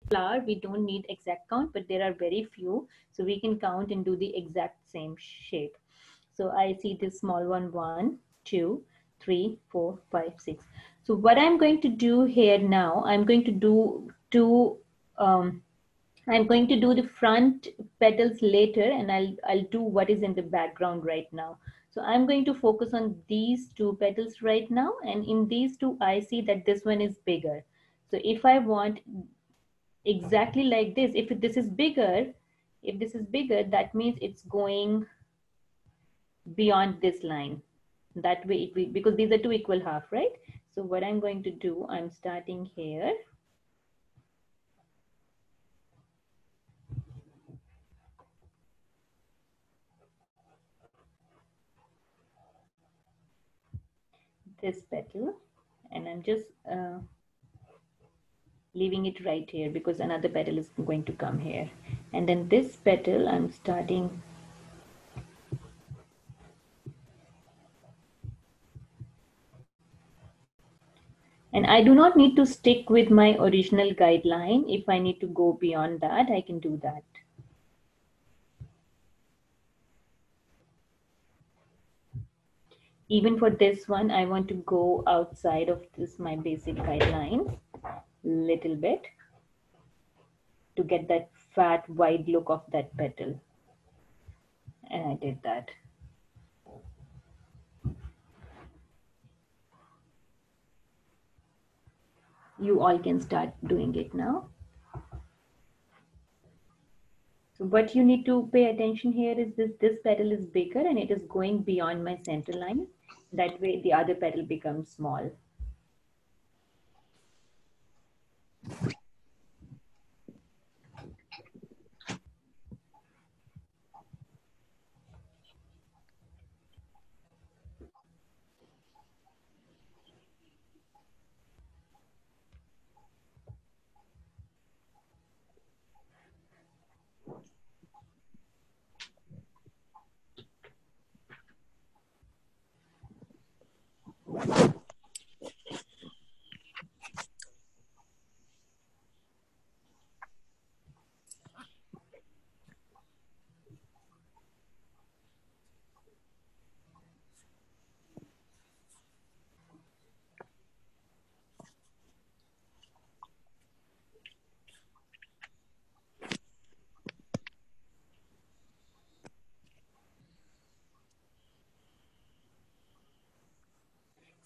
flower, we don't need exact count, but there are very few. So we can count and do the exact same shape. So I see this small one, 1, 2, 3, 4, 5, 6. So what I'm going to do here now, I'm going to do I'm going to do the front petals later, and I'll do what is in the background right now. So I'm going to focus on these two petals right now, and in these two I see that this one is bigger. So if I want exactly like this, if this is bigger, that means it's going beyond this line. That way it will, because these are two equal half, right? So what I'm going to do, I'm starting here. This petal, and I'm just leaving it right here because another petal is going to come here. And then this petal, I'm starting and I do not need to stick with my original guideline. If I need to go beyond that, I can do that. Even for this one, I want to go outside of this, my basic guidelines, little bit to get that fat, wide look of that petal. And I did that. You all can start doing it now. So what you need to pay attention here is this petal is bigger and it is going beyond my center line. That way the other petal becomes small.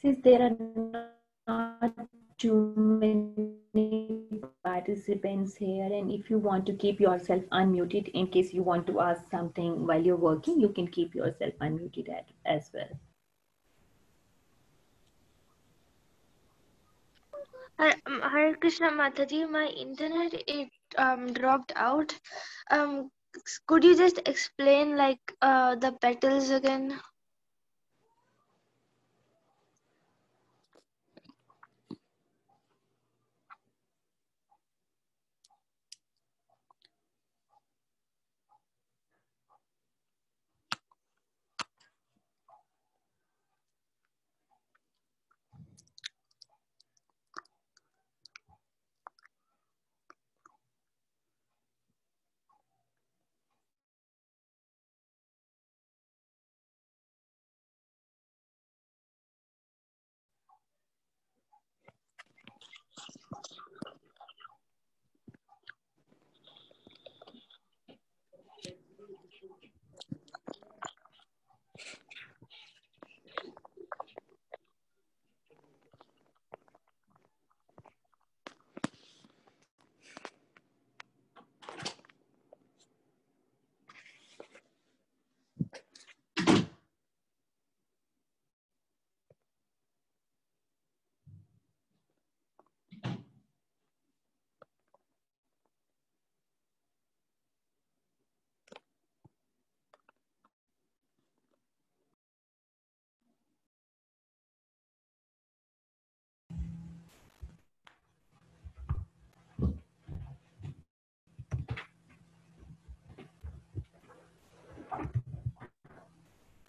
Since there are not too many participants here, and if you want to keep yourself unmuted in case you want to ask something while you're working, you can keep yourself unmuted as well. Hare Krishna Mataji, my internet it dropped out. Um, could you just explain like the petals again?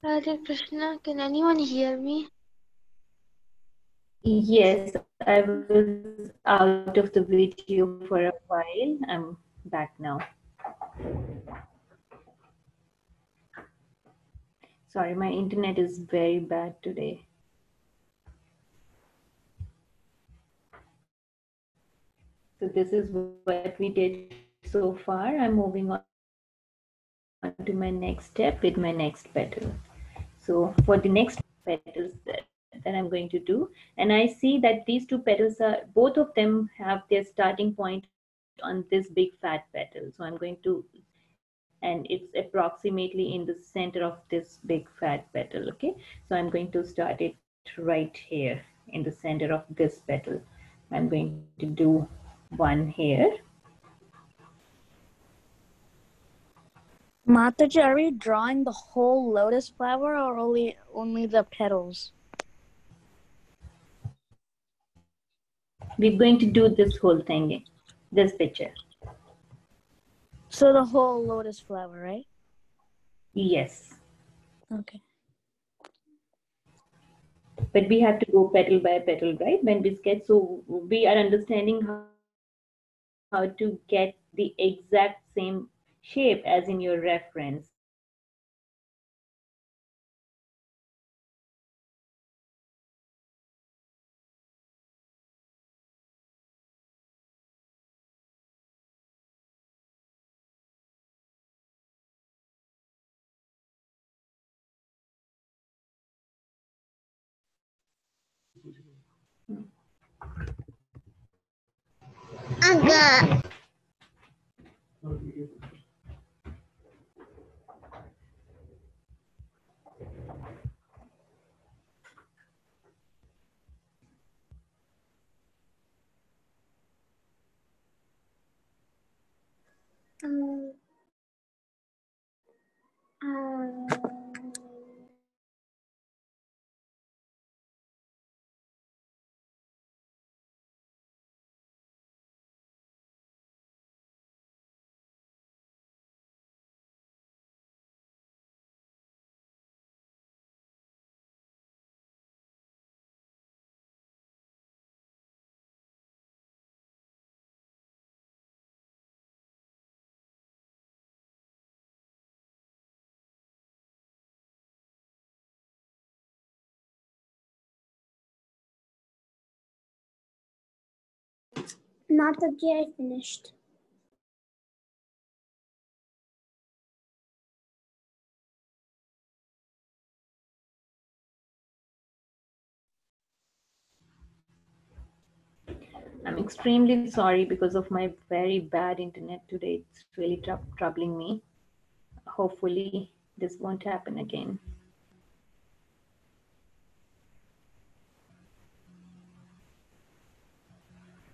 Hare Krishna, can anyone hear me? Yes, I was out of the video for a while. I'm back now. Sorry, my internet is very bad today. So this is what we did so far. I'm moving on to my next step with my next petal. So for the next petals that I'm going to do, and I see that these two petals are, both of them have their starting point on this big fat petal. So I'm going to, and it's approximately in the center of this big fat petal. Okay, so I'm going to start it right here in the center of this petal. I'm going to do one here. Mataji, are we drawing the whole lotus flower or only the petals? We're going to do this whole thing, this picture. So the whole lotus flower, right? Yes. Okay. But we have to go petal by petal, right? When we sketch, so we are understanding how to get the exact same shape as in your reference. Aga. Um, Not the I finished. I'm extremely sorry because of my very bad internet today. It's really troubling me. Hopefully, this won't happen again.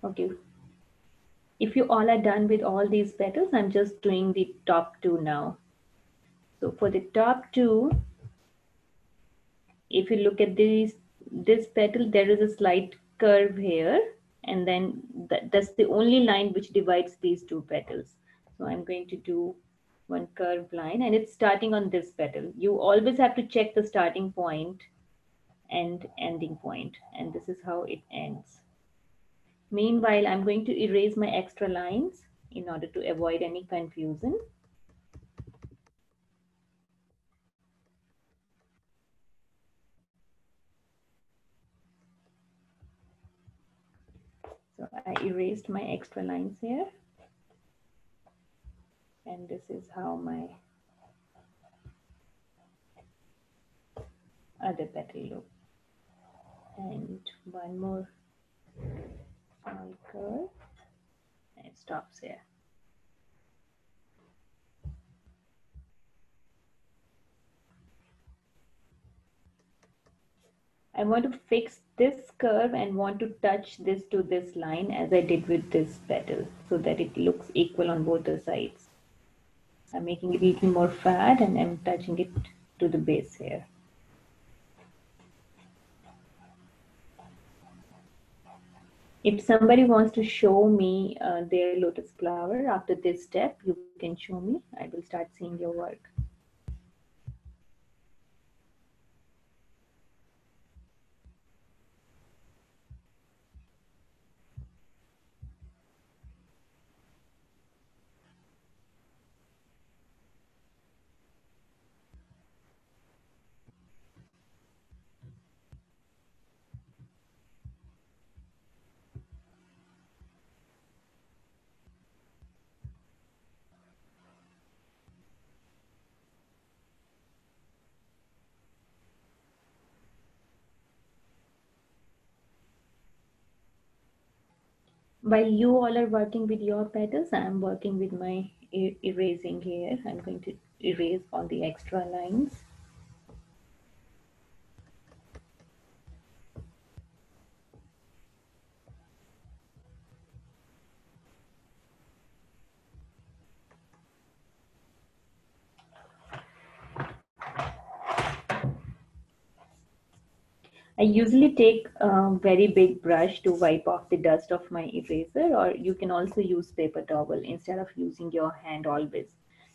Okay. If you all are done with all these petals, I'm just doing the top two now. So for the top two, if you look at this petal, there is a slight curve here, and then that's the only line which divides these two petals. So I'm going to do one curved line, and it's starting on this petal. You always have to check the starting point and ending point, and this is how it ends. Meanwhile, I'm going to erase my extra lines in order to avoid any confusion. So I erased my extra lines here, and this is how my other petal look. And one more small curve, and it stops here. I want to fix this curve and want to touch this to this line as I did with this petal so that it looks equal on both the sides. I'm making it a little more fat and I'm touching it to the base here. If somebody wants to show me their lotus flower after this step, you can show me. I will start seeing your work. While you all are working with your petals, I am working with my erasing here. I'm going to erase all the extra lines. I usually take a very big brush to wipe off the dust of my eraser, or you can also use paper towel instead of using your hand always.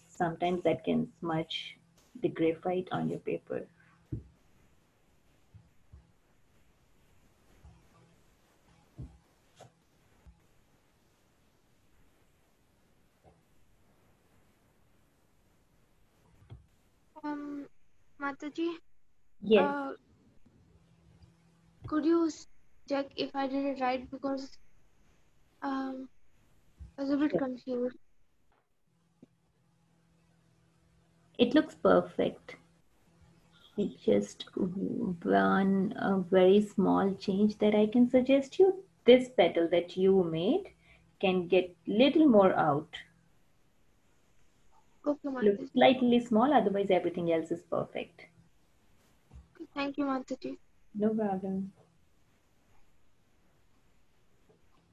Sometimes that can smudge the graphite on your paper. Mataji, Yes, uh, could you check if I did it right because um I was a bit sure. confused. It looks perfect. It's just one very small change that I can suggest you. This petal that you made can get little more out. Okay, Looks Mataji. slightly small, otherwise everything else is perfect. Thank you, Mataji. No problem.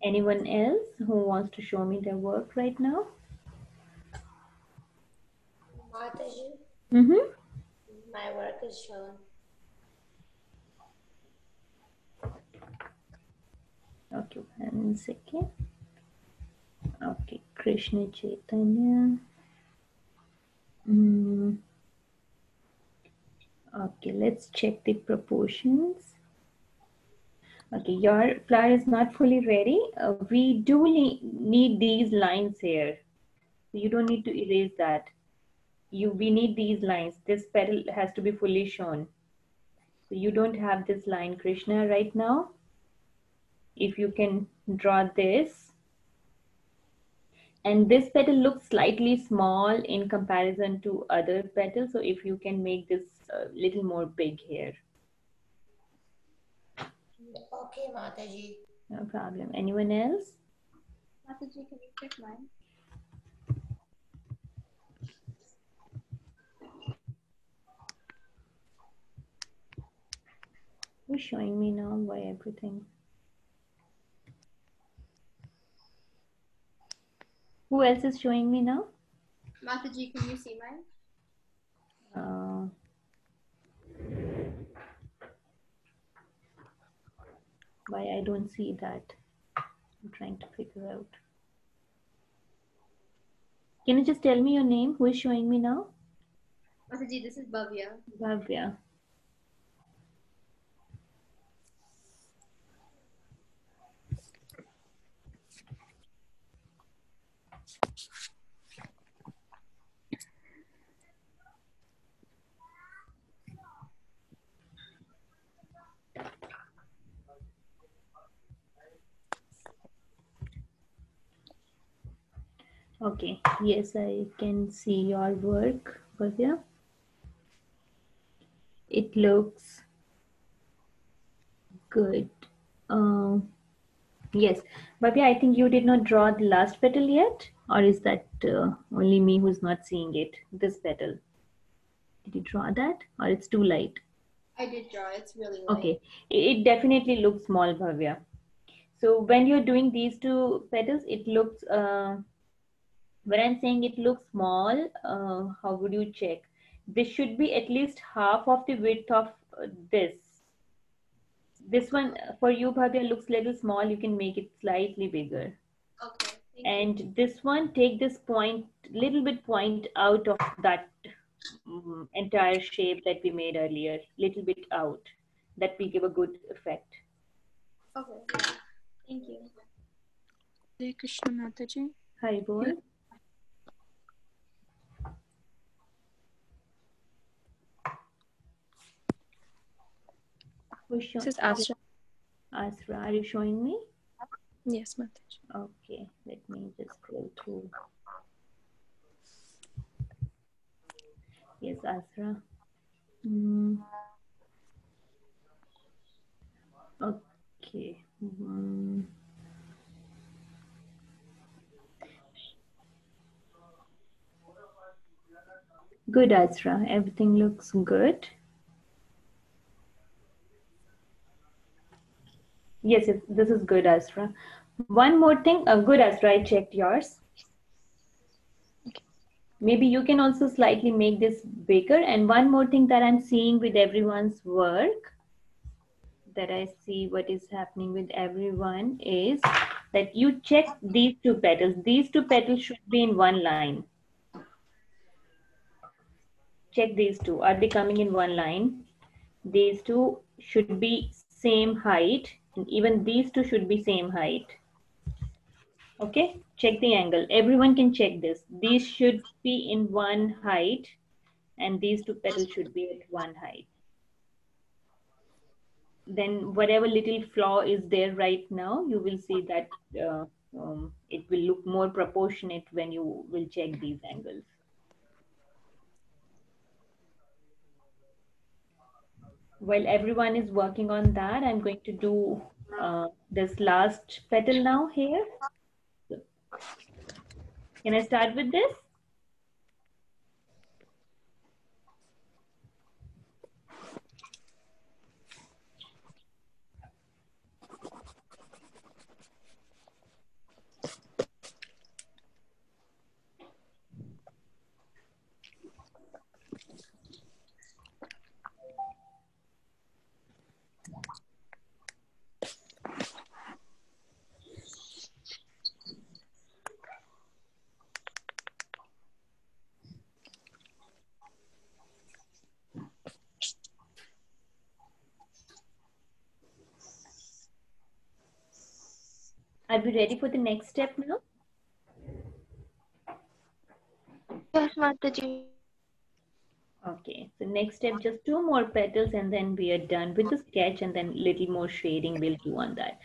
Anyone else who wants to show me their work right now? Mataji, Mm-hmm. my work is shown. Okay, 1 second. Okay, Krishna Chaitanya. Mm, okay, let's check the proportions. Okay, your flower is not fully ready. We do need these lines here. You don't need to erase that. We need these lines. This petal has to be fully shown. So you don't have this line, Krishna, right now. If you can draw this, and this petal looks slightly small in comparison to other petals, so if you can make this a little more big here. Okay, Mataji. No problem. Anyone else? Mataji, can you check mine? Who's showing me now? Why everything? Who else is showing me now? Mataji, can you see mine? Uh, why I don't see that? I'm trying to figure out. Can you just tell me your name? Who is showing me now? Mataji, this is Bhavya. Bhavya. Okay, yes, I can see your work, Bhavya. It looks good. Uh, yes, Bhavya, I think you did not draw the last petal yet, or is that only me who's not seeing it? This petal. Did you draw that, or it's too light? I did draw. It's really light. Okay, it definitely looks small, Bhavya. So when you're doing these two petals, it looks, when I'm saying it looks small, how would you check? This should be at least half of the width of this. This one for you, Bhavya, looks little small. You can make it slightly bigger. Okay, thank you. And this one, take this point, little bit point out of that entire shape that we made earlier, little bit out. That will give a good effect. Okay, yeah. Thank you. Hare Krishna Mataji. Hi, boy. This is Asra. Asra, are you showing me? Yes, Mataji. Okay, let me just scroll through. Yes, Asra. Okay. Good, Asra. Everything looks good. Yes, this is good, Asra. One more thing. Good, Asra. I checked yours. Maybe you can also slightly make this bigger. And one more thing that I'm seeing with everyone's work, that I see what is happening with everyone is that you check these two petals. These two petals should be in one line. Check these two. Are they coming in one line? These two should be same height, and even these two should be same height. Okay, check the angle. Everyone can check this. These should be in one height, and these two petals should be at one height. Then whatever little flaw is there right now, you will see that it will look more proportionate when you will check these angles. While everyone is working on that, I'm going to do this last petal now here. So, can I start with this? Are we ready for the next step now? Yes, Mataji. Okay, so next step, just two more petals and then we are done with the sketch, and then little more shading we'll do on that.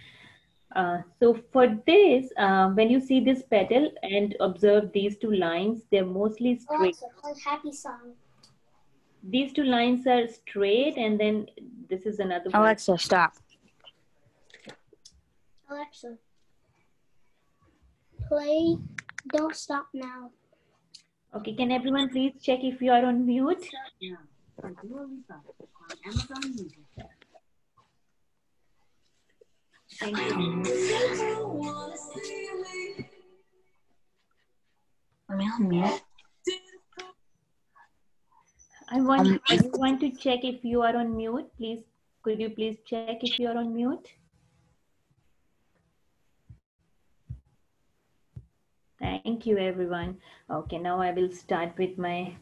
So for this, when you see this petal and observe these two lines, they're mostly straight. Alexa, play happy song. These two lines are straight, and then this is another one. Alexa, stop. Alexa, play Don't Stop Now. Okay, can everyone please check if you are on mute? Yeah. Amazon Music. Thank you. Am I on mute? I want everyone to check if you are on mute. Please, could you please check if you are on mute? Thank you, everyone. Okay, now I will start with my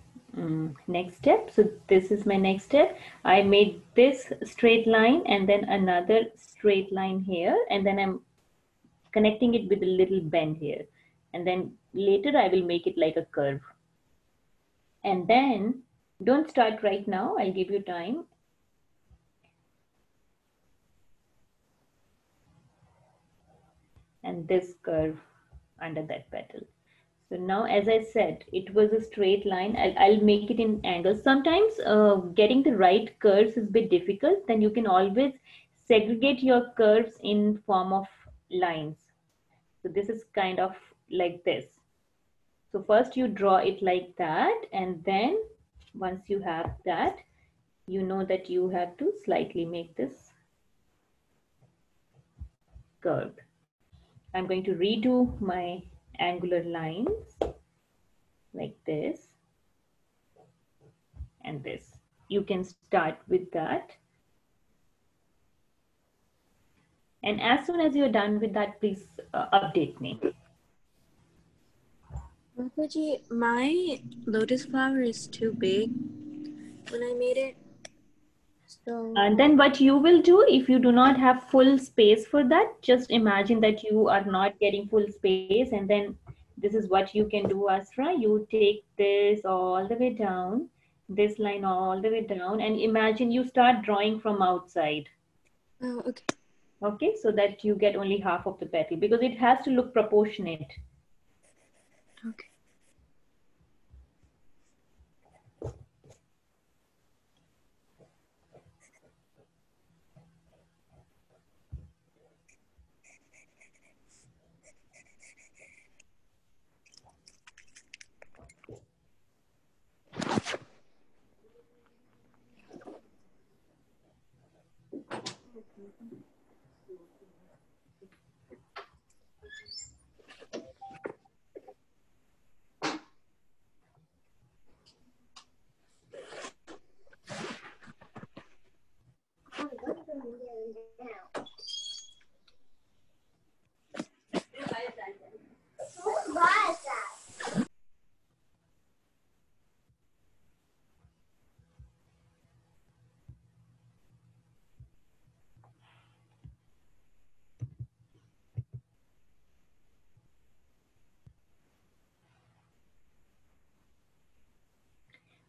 next step. So this is my next step. I made this straight line and then another straight line here, and then I'm connecting it with a little bend here. And then later I will make it like a curve. And then don't start right now. I'll give you time. And this curve under that petal. So now, as I said, it was a straight line. I'll make it in angles. Sometimes getting the right curves is a bit difficult. Then you can always segregate your curves in form of lines. So this is kind of like this. So first you draw it like that, and then once you have that, you know that you have to slightly make this curved. I'm going to redo my angular lines like this and this. You can start with that. And as soon as you're done with that, please update me. Mataji, my lotus flower is too big when I made it. So And then what you will do, if you do not have full space for that, just imagine that you are not getting full space, and then this is what you can do, Asra. You take this all the way down, this line all the way down, and imagine you start drawing from outside. oh, okay. Okay, so that you get only half of the petal, because it has to look proportionate. Okay.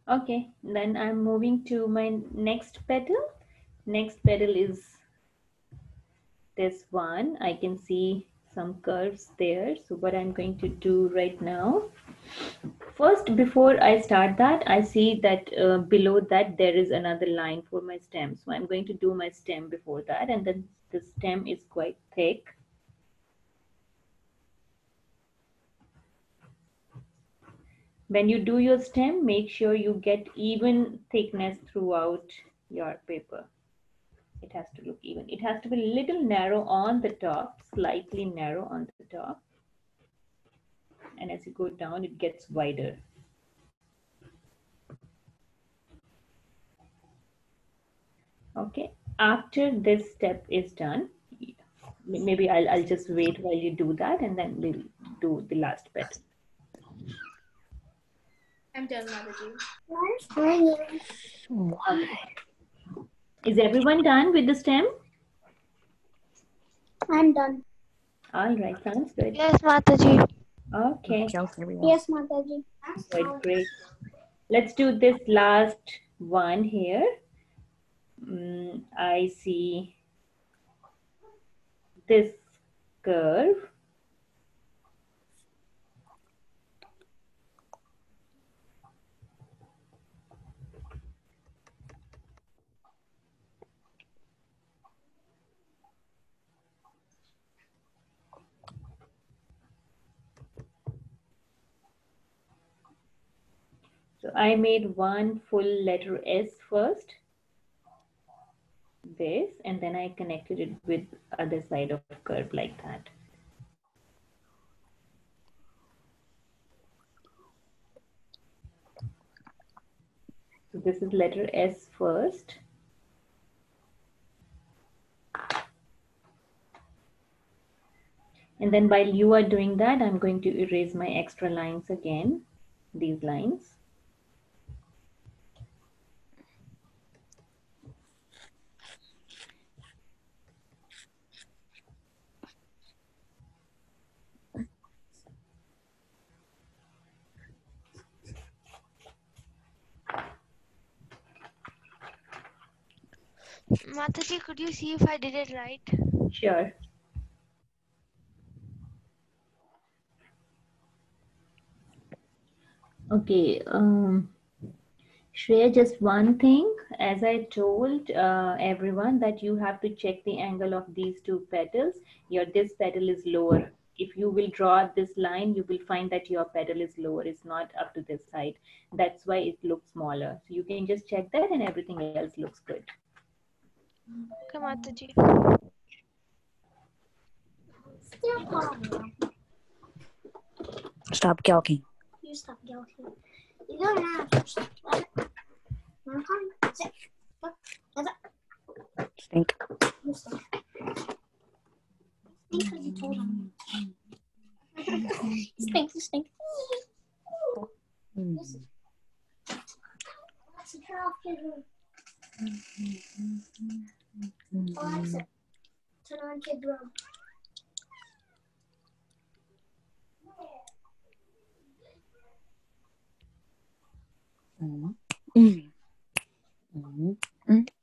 Okay, then I'm moving to my next petal. Next petal is this one. I can see some curves there. So what I'm going to do right now, first before I start that, I see that below that there is another line for my stem. So I'm going to do my stem before that, and then the stem is quite thick. When you do your stem, make sure you get even thickness throughout your paper. It has to look even. It has to be a little narrow on the top, slightly narrow on the top. And as you go down, it gets wider. Okay, after this step is done, maybe I'll just wait while you do that, and then we'll do the last petal. I'm done, Mataji. Why? Is everyone done with the stem? I'm done. All right, sounds good. Yes, Mataji. Okay, Yes, Mataji. quite great. Let's do this last one here. I see this curve. So I made one full letter S first, this, and then I connected it with other side of curve like that. So this is letter S first. And then while you are doing that, I'm going to erase my extra lines again, these lines. Mataji, could you see if I did it right? Sure. Okay, Shreya, just one thing, as I told everyone that you have to check the angle of these two petals. This petal is lower. If you will draw this line, you will find that your petal is lower. It's not up to this side. That's why it looks smaller. So you can just check that and everything else looks good. Okay, Mataji. Still calm. Stop joking. You stop joking. You don't have to stop. Sit. Look. Stink. You stop. Because you told him. Stink. Listen. Alexa, turn off kid room. Alexa, turn on kid room.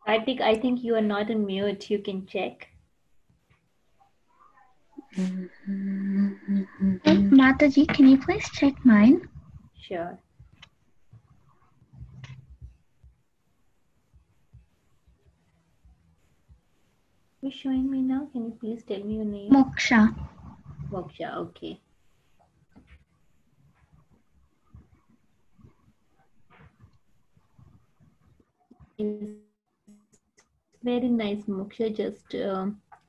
Kartik, I think you are not on mute. You can check. Mataji, can you please check mine? Sure. Who's showing me now? Can you please tell me your name? Moksha. Moksha, okay. Very nice, Muksha. Just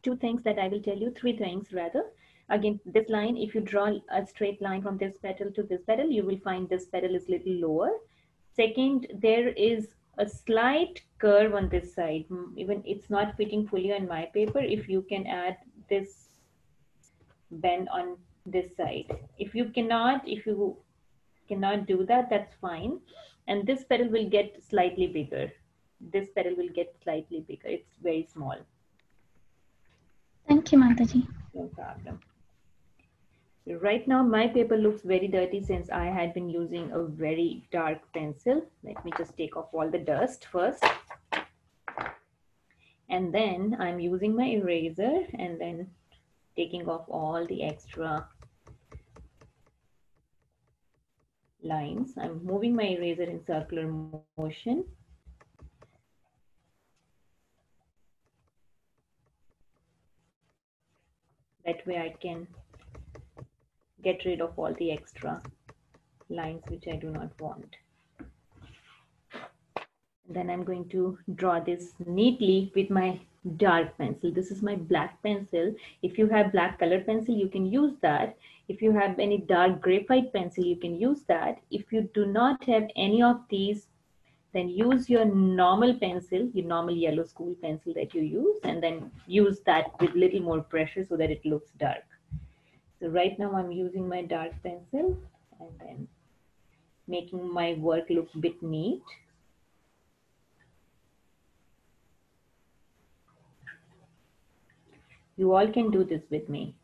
two things that I will tell you, three things rather. Again, this line, if you draw a straight line from this petal to this petal, you will find this petal is little lower. Second, there is a slight curve on this side. Even it's not fitting fully on my paper. If you can add this bend on this side. If you cannot do that, that's fine. And this petal will get slightly bigger. This petal will get slightly bigger. It's very small. Thank you, Mataji. No problem. Right now, my paper looks very dirty since I had been using a very dark pencil. Let me just take off all the dust first. And then I'm using my eraser and then taking off all the extra lines. I'm moving my eraser in circular motion. That way I can get rid of all the extra lines which I do not want. And then I'm going to draw this neatly with my dark pencil. This is my black pencil. If you have black colored pencil, you can use that. If you have any dark graphite pencil, you can use that. If you do not have any of these, then use your normal pencil, your normal yellow school pencil that you use, and then use that with little more pressure so that it looks dark. So right now I'm using my dark pencil and then making my work look a bit neat. You all can do this with me.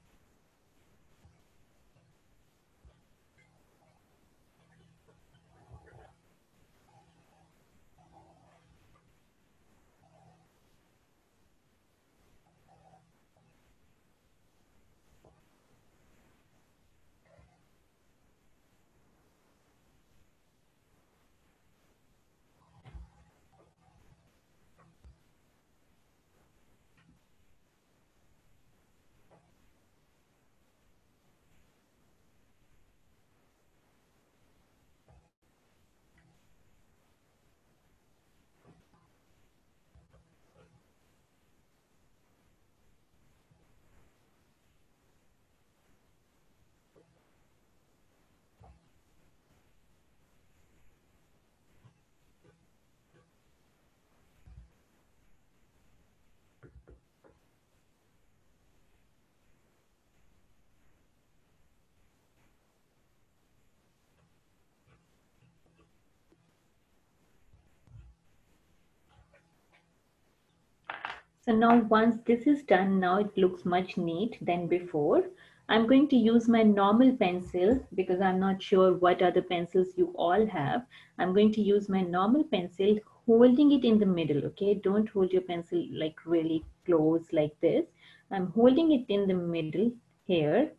So now once this is done, now it looks much neat than before. I'm going to use my normal pencil because I'm not sure what other pencils you all have. I'm going to use my normal pencil, holding it in the middle, okay? Don't hold your pencil like really close like this. I'm holding it in the middle here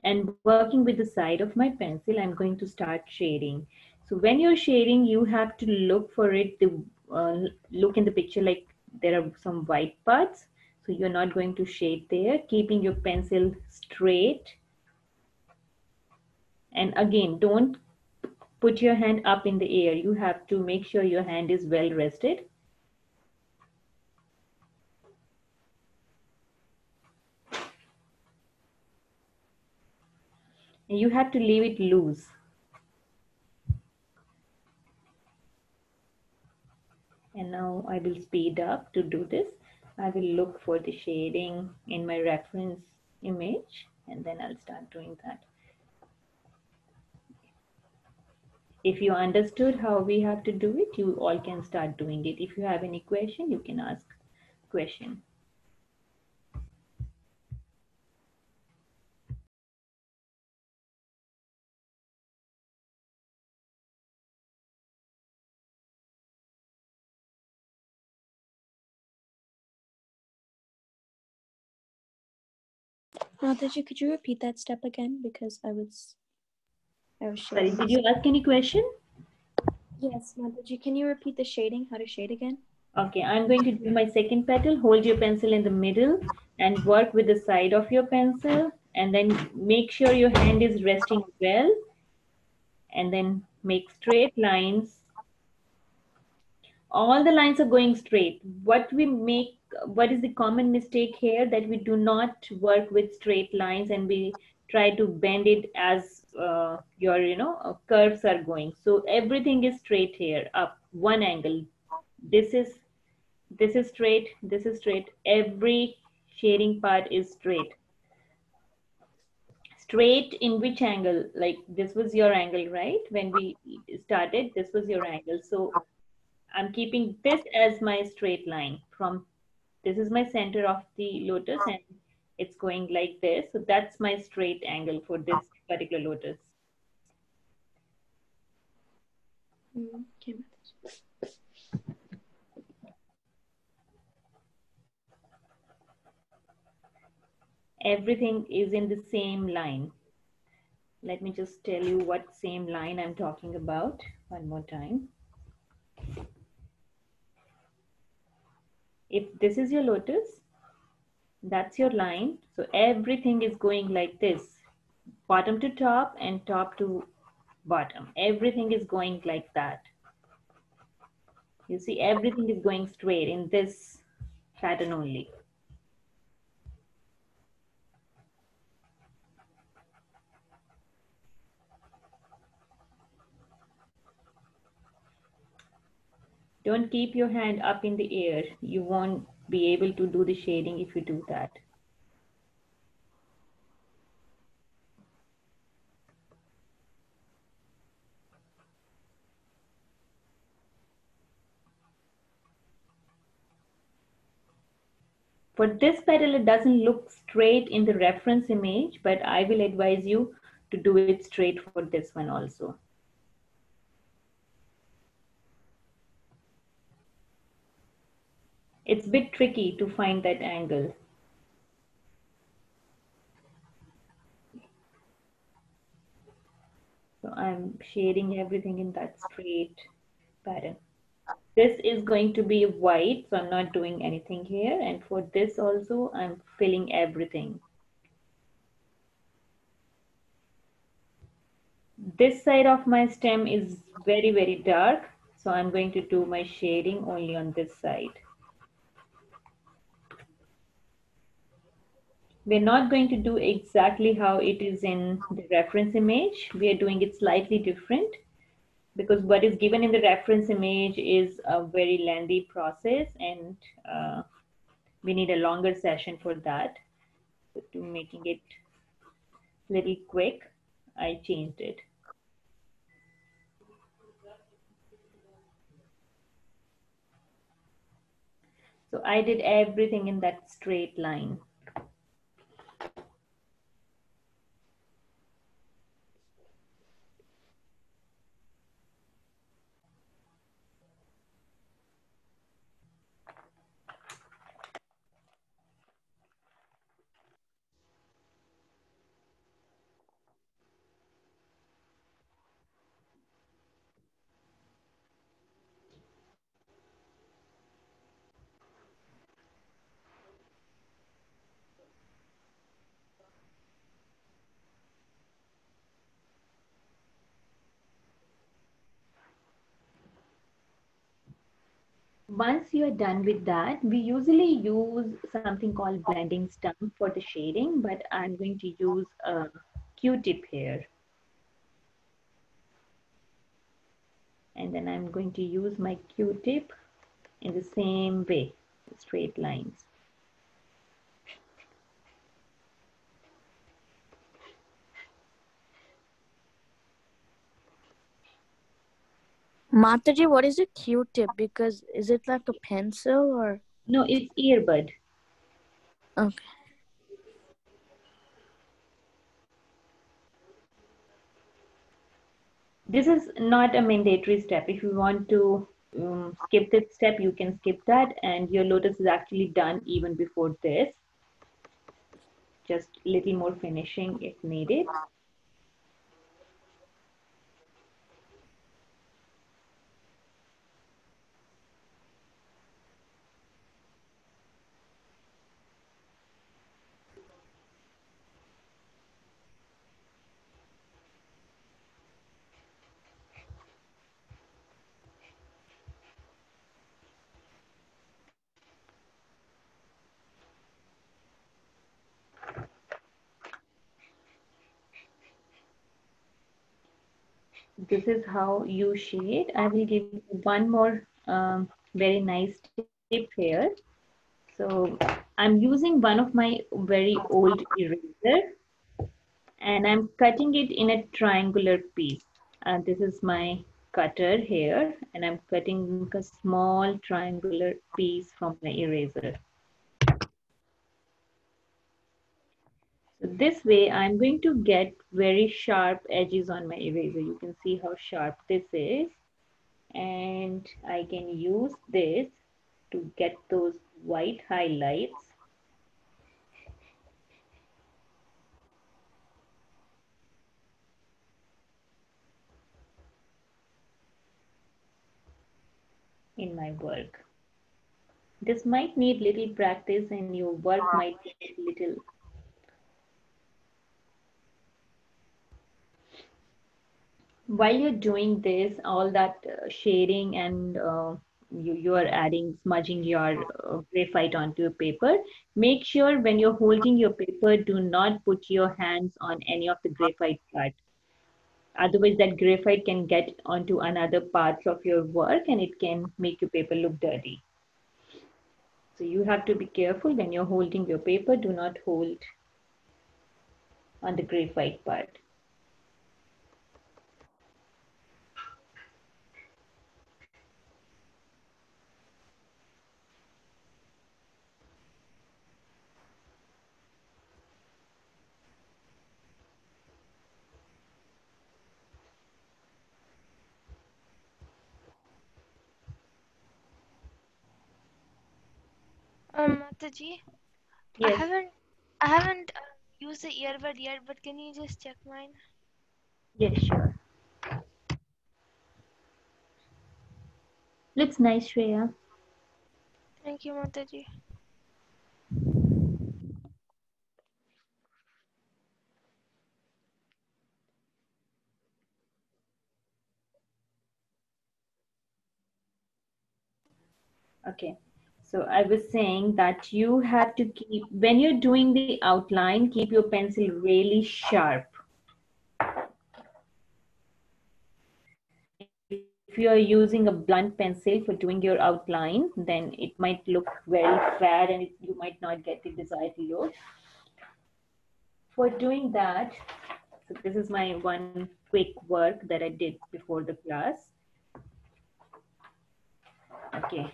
and working with the side of my pencil. I'm going to start shading. So when you're shading, you have to look for it, look in the picture like there are some white parts. So you're not going to shade there, keeping your pencil straight. And again, don't put your hand up in the air. You have to make sure your hand is well rested. And you have to leave it loose. And now I will speed up to do this. I will look for the shading in my reference image and then I'll start doing that. If you understood how we have to do it, you all can start doing it. If you have any question, you can ask question. Mataji, could you repeat that step again? Because I was Sorry, shading. did you ask any question? Yes, Mataji, can you repeat the shading, how to shade again? Okay, I'm going to do my second petal. Hold your pencil in the middle and work with the side of your pencil and then make sure your hand is resting well and then make straight lines All the lines are going straight. What is the common mistake here, that we do not work with straight lines and we try to bend it as your curves are going. So everything is straight here, up one angle. This is straight, this is straight, every shading part is straight. Straight in which angle? Like this was your angle, right? When we started, this was your angle. So I'm keeping this as my straight line from, this is my center of the lotus and it's going like this. So that's my straight angle for this particular lotus. Okay. Everything is in the same line. Let me just tell you what same line I'm talking about one more time. If this is your lotus, that's your line. So everything is going like this, bottom to top and top to bottom. Everything is going like that. You see, everything is going straight in this pattern only. Don't keep your hand up in the air. You won't be able to do the shading if you do that. For this petal, it doesn't look straight in the reference image, but I will advise you to do it straight for this one also. It's a bit tricky to find that angle. So I'm shading everything in that straight pattern. This is going to be white, so I'm not doing anything here. And for this also, I'm filling everything. This side of my stem is very, very dark, so I'm going to do my shading only on this side. We're not going to do exactly how it is in the reference image. We are doing it slightly different because what is given in the reference image is a very lengthy process and we need a longer session for that. So to making it little quick, I changed it. So I did everything in that straight line. Once you are done with that, we usually use something called blending stump for the shading, but I'm going to use a Q-tip here. And then I'm going to use my Q-tip in the same way, straight lines. Mataji, what is a Q-tip? Because is it like a pencil or? No, it's earbud. Okay. This is not a mandatory step. If you want to skip this step, you can skip that, and your lotus is actually done even before this. Just a little more finishing if needed. This is how you shade. I will give you one more very nice tip here. So I'm using one of my very old eraser and I'm cutting it in a triangular piece. This is my cutter here and I'm cutting a small triangular piece from my eraser. So this way I'm going to get very sharp edges on my eraser. You can see how sharp this is. And I can use this to get those white highlights in my work. This might need little practice and your work might get little. While you're doing this, all that shading and you are adding, smudging your graphite onto your paper, make sure when you're holding your paper, do not put your hands on any of the graphite part. Otherwise, that graphite can get onto another parts of your work and it can make your paper look dirty. So you have to be careful when you're holding your paper. Do not hold on the graphite part. Mataji, I Yes, haven't I haven't used the earbud yet, but can you just check mine? yes, sure. Looks nice, Shreya. Thank you, Mataji. Okay. So I was saying that you have to keep, when you're doing the outline, keep your pencil really sharp. If you are using a blunt pencil for doing your outline, then it might look very fat and you might not get the desired look. For doing that, so this is my one quick work that I did before the class. Okay.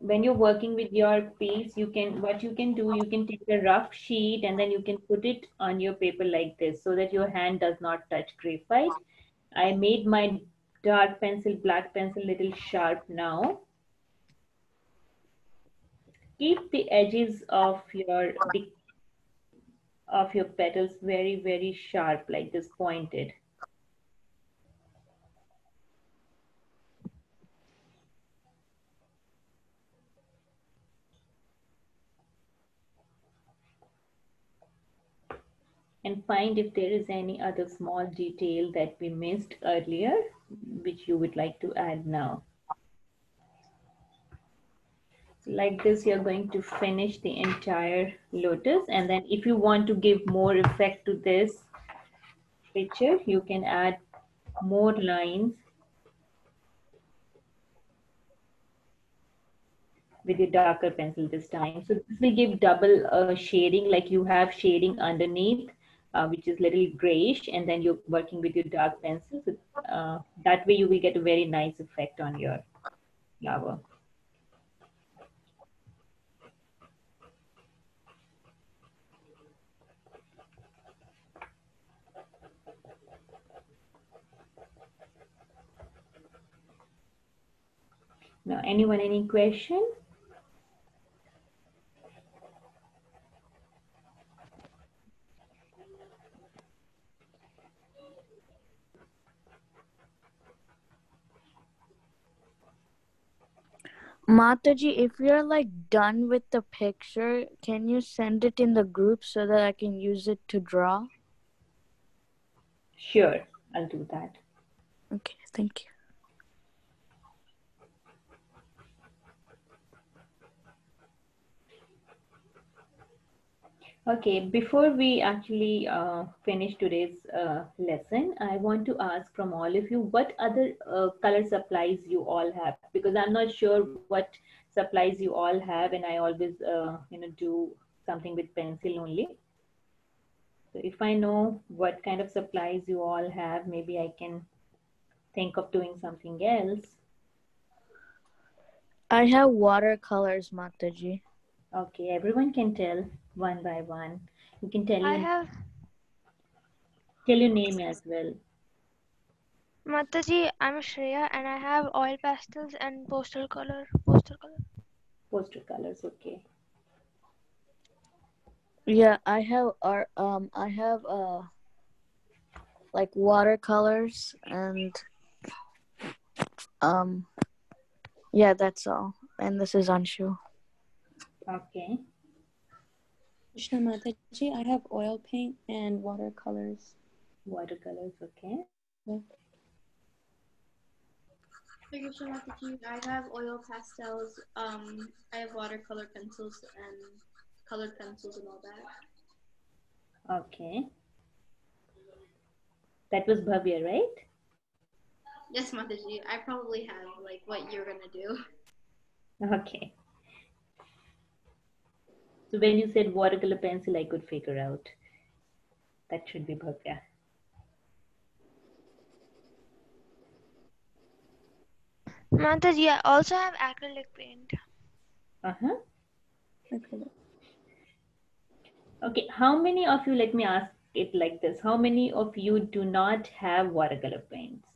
When you're working with your piece, what you can do, you can take a rough sheet and then you can put it on your paper like this so that your hand does not touch graphite. I made my dark pencil, black pencil little sharp now. Keep the edges of your petals very, very sharp, like this pointed. And find if there is any other small detail that we missed earlier, which you would like to add now. So like this, you're going to finish the entire lotus. And then if you want to give more effect to this picture, you can add more lines with your darker pencil this time. So this will give double shading, like you have shading underneath, which is little grayish, and then you're working with your dark pencil. So, that way you will get a very nice effect on your flower. Now, anyone, any question? Mataji, if you're like done with the picture, can you send it in the group so that I can use it to draw? Sure, I'll do that. Okay, thank you. Okay, before we actually finish today's lesson, I want to ask from all of you what other color supplies you all have, because I'm not sure what supplies you all have, and I always do something with pencil only. So if I know what kind of supplies you all have, maybe I can think of doing something else. I have watercolors, Mataji. Okay, everyone can tell one by one. You can tell I your have name as well. Mataji, I'm Shreya and I have oil pastels and poster color. Poster colors, okay. Yeah, I have like watercolors and um yeah, that's all. And this is Anshu. Okay. Krishna Mataji, I have oil paint and watercolors. Watercolors, okay. Yeah. Hey, Krishna Mataji, I have oil pastels. I have watercolor pencils and colored pencils and all that. Okay. That was Bhavya, right? Yes, Mataji, I probably have like what you're gonna do. Okay. So when you said watercolor pencil, I could figure out. That should be Bhavya. Mataji, I also have acrylic paint. Uh-huh. Okay. Okay, how many of you, let me ask it like this, how many of you do not have watercolor paints?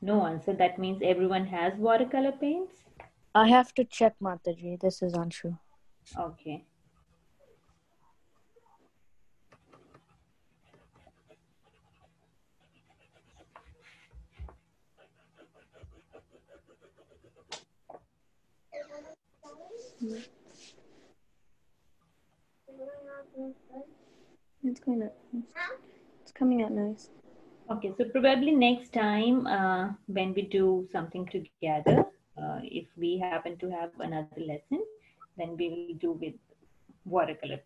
No answer. That means everyone has watercolor paints? I have to check, Mataji. This is Anshu. Okay. It's kind of, it's coming out nice. Okay, so probably next time when we do something together, if we happen to have another lesson, then we will do with watercolor.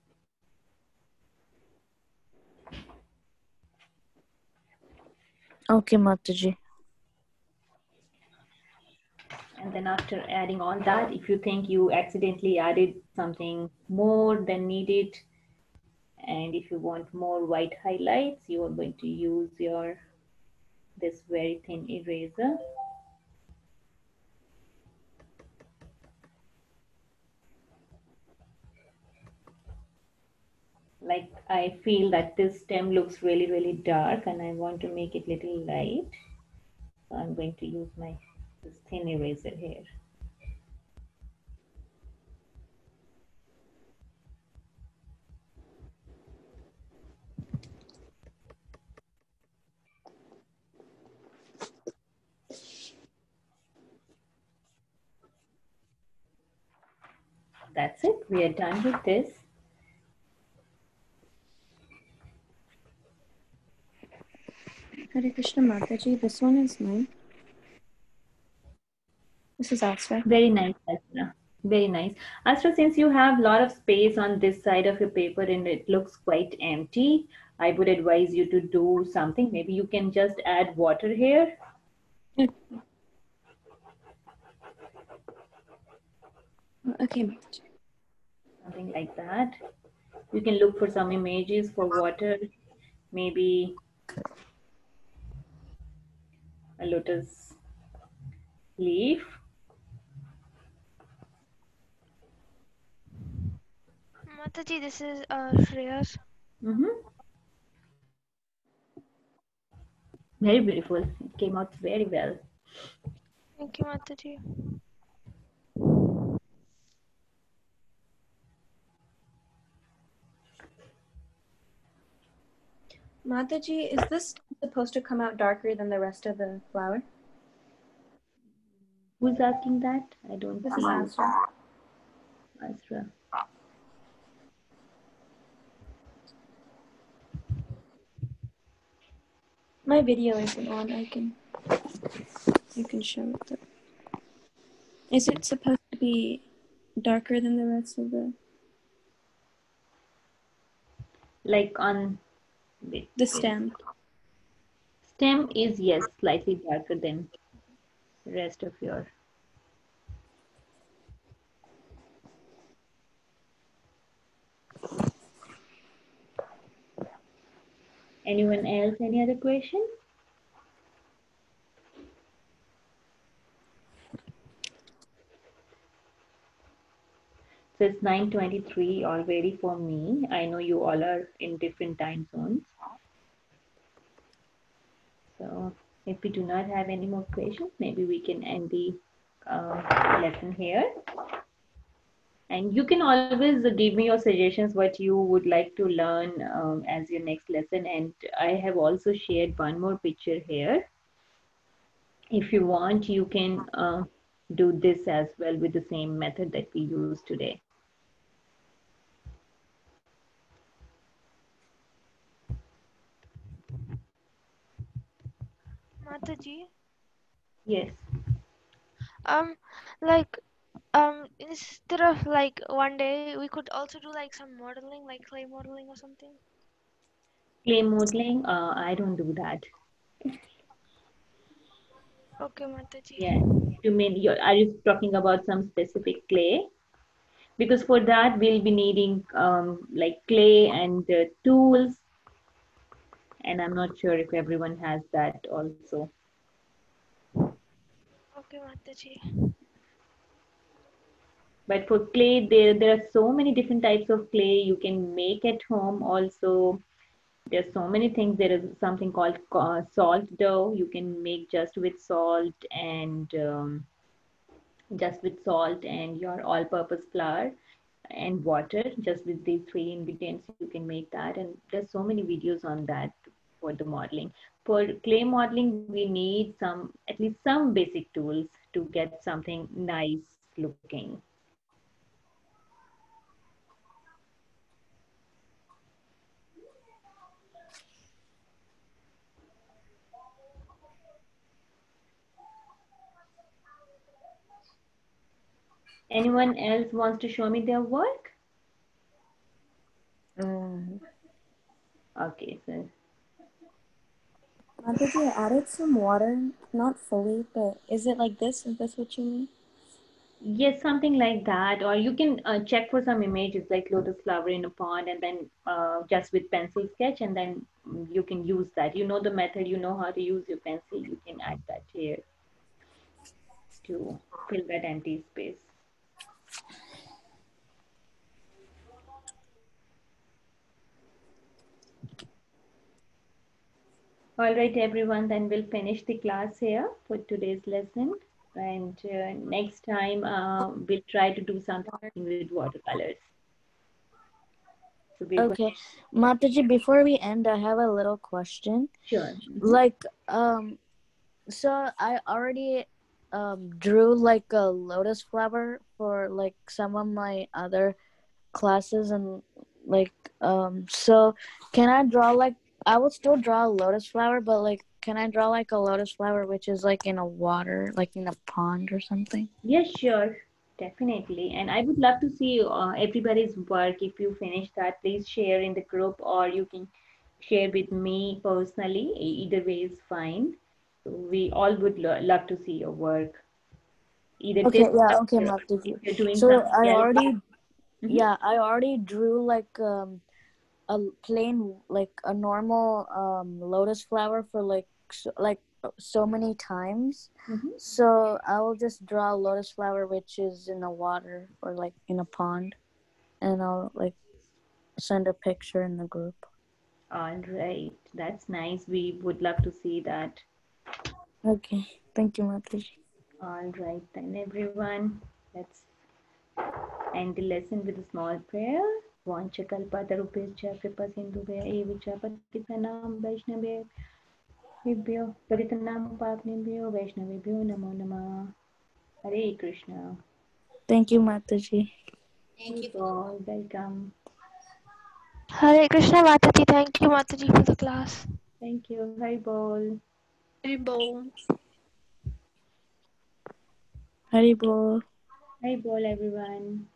Okay, Mataji. And then after adding all that, if you think you accidentally added something more than needed, and if you want more white highlights, you are going to use your this very thin eraser. Like I feel that this stem looks really, really dark and I want to make it little light. So I'm going to use my this thin eraser here. That's it. We are done with this. Hare Krishna Mataji, this one is mine. This is Asra. Very nice, Astra. Very nice. Astra, since you have a lot of space on this side of your paper and it looks quite empty, I would advise you to do something. Maybe you can just add water here. Okay, Mataji. Something like that. You can look for some images for water. Maybe a lotus leaf. Mataji, this is Shreya's. Very beautiful. It came out very well. Thank you, Mataji. Mataji, is this supposed to come out darker than the rest of the flower? Who's asking that? I don't This see is you. Asra. Asra. My video isn't on. I You can show it. Is it supposed to be darker than the rest of the Like on the stem? stem is, yes, slightly darker than the rest of your. Anyone else? Any other question? So it's 9:23 already for me. I know you all are in different time zones. So if we do not have any more questions, maybe we can end the lesson here. And you can always give me your suggestions what you would like to learn as your next lesson. And I have also shared one more picture here. If you want, you can do this as well with the same method that we used today. Mataji, Yes. um, like instead of like one day, we could also do like some modeling, like clay modeling or something. Clay modeling, I don't do that. Okay, Mataji. Yeah. You mean, are you talking about some specific clay? Because for that, we'll be needing like clay and tools. And I'm not sure if everyone has that also. Okay, Mataji. But for clay, there are so many different types of clay you can make at home also. There's so many things. There is something called salt dough. You can make just with salt and your all-purpose flour and water. Just with these three ingredients, you can make that. And there's so many videos on that for the modeling. For clay modeling, we need at least some basic tools to get something nice looking. Anyone else wants to show me their work? Mm. Okay, so Did you added some water? Not fully, but is it like this? Is this what you mean? yes, something like that. Or you can check for some images like lotus flower in a pond, and then just with pencil sketch, and then you can use that. You know the method, you know how to use your pencil. You can add that here to fill that empty space. All right, everyone, then we'll finish the class here for today's lesson. And next time, we'll try to do something with watercolors. So we're going. Okay, Mataji, before we end, I have a little question. Sure. Like, so I already drew like a lotus flower for like some of my other classes, and like so can I draw like, I would still draw a lotus flower, but like can I draw like a lotus flower which is like in a water, like in a pond or something? Yes, sure. Definitely. And I would love to see everybody's work. If you finish that, please share in the group, or you can share with me personally. Either way is fine. So we all would love to see your work. Either Okay, this yeah, class, okay, or if Mataji. you're doing So something I else. already, Mhm. yeah, I already drew like a plain, like a normal lotus flower for like so many times. Mhm. So I will just draw a lotus flower which is in the water or like in a pond, and I'll like send a picture in the group. All right. That's nice. We would love to see that. Okay, thank you, Mataji. All right, then, everyone. Let's end the lesson with a small prayer. Vanchakalpatarupescha kripasindhubhya evacha patitanam Vaishnavebhyo patitanam pavanebhyo Vaishnavebhyo namo namah. Hare Krishna. Thank you, Mataji. Thank you. You're all welcome. Hare Krishna, Mataji. Thank you, Mataji, for the class. Thank you. Hari Bol. Very bold. Haribol. Hi, ball, everyone.